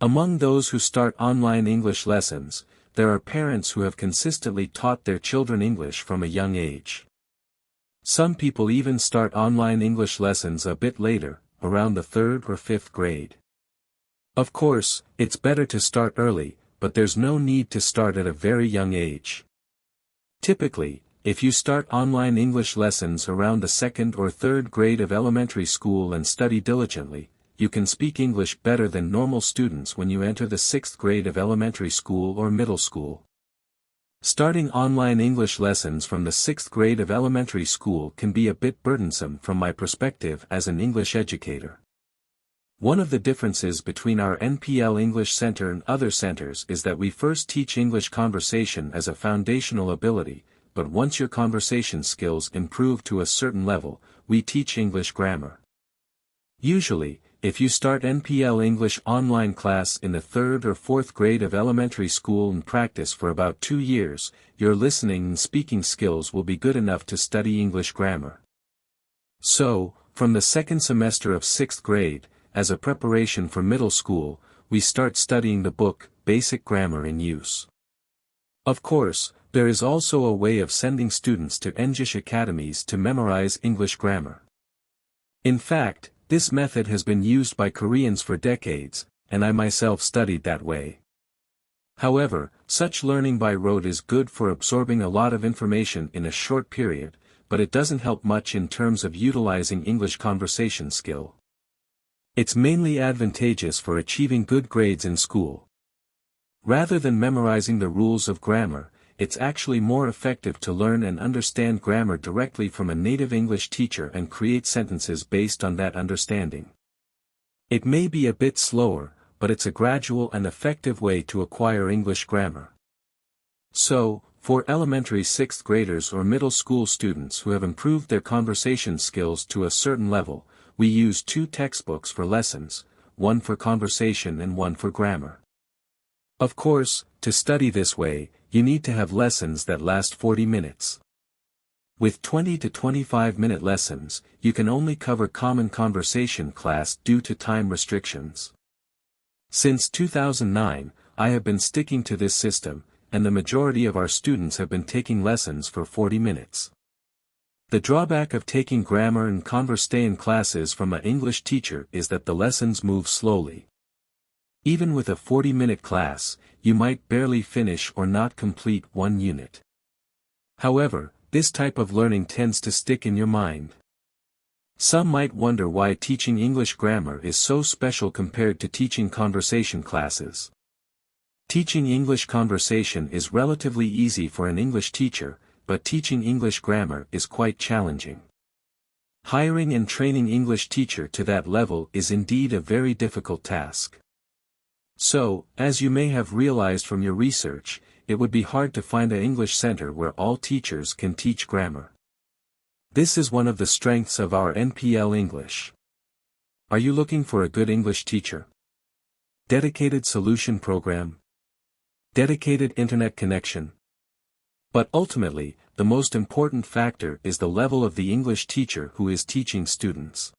Among those who start online English lessons, there are parents who have consistently taught their children English from a young age. Some people even start online English lessons a bit later, around the 3rd or 5th grade. Of course, it's better to start early, but there's no need to start at a very young age. Typically, if you start online English lessons around the 2nd or 3rd grade of elementary school and study diligently, you can speak English better than normal students when you enter the 6th grade of elementary school or middle school. Starting online English lessons from the 6th grade of elementary school can be a bit burdensome from my perspective as an English educator. One of the differences between our NPL English Center and other centers is that we first teach English conversation as a foundational ability, but once your conversation skills improve to a certain level, we teach English grammar. Usually, if you start NPL English online class in the 3rd or 4th grade of elementary school and practice for about 2 years, your listening and speaking skills will be good enough to study English grammar. So, from the 2nd semester of 6th grade, as a preparation for middle school, we start studying the book, Basic Grammar in Use. Of course, there is also a way of sending students to English academies to memorize English grammar. In fact, this method has been used by Koreans for decades, and I myself studied that way. However, such learning by rote is good for absorbing a lot of information in a short period, but it doesn't help much in terms of utilizing English conversation skill. It's mainly advantageous for achieving good grades in school. Rather than memorizing the rules of grammar, it's actually more effective to learn and understand grammar directly from a native English teacher and create sentences based on that understanding. It may be a bit slower, but it's a gradual and effective way to acquire English grammar. So, for elementary 6th graders or middle school students who have improved their conversation skills to a certain level, we use 2 textbooks for lessons, one for conversation and one for grammar. Of course, to study this way, you need to have lessons that last 40 minutes. With 20 to 25-minute lessons, you can only cover common conversation class due to time restrictions. Since 2009, I have been sticking to this system, and the majority of our students have been taking lessons for 40 minutes. The drawback of taking grammar and conversation classes from an English teacher is that the lessons move slowly. Even with a 40-minute class, you might barely finish or not complete one unit. However, this type of learning tends to stick in your mind. Some might wonder why teaching English grammar is so special compared to teaching conversation classes. Teaching English conversation is relatively easy for an English teacher, but teaching English grammar is quite challenging. Hiring and training English teacher to that level is indeed a very difficult task. So, as you may have realized from your research, it would be hard to find an English center where all teachers can teach grammar. This is one of the strengths of our NPL English. Are you looking for a good English teacher? Dedicated solution program? Dedicated internet connection? But ultimately, the most important factor is the level of the English teacher who is teaching students.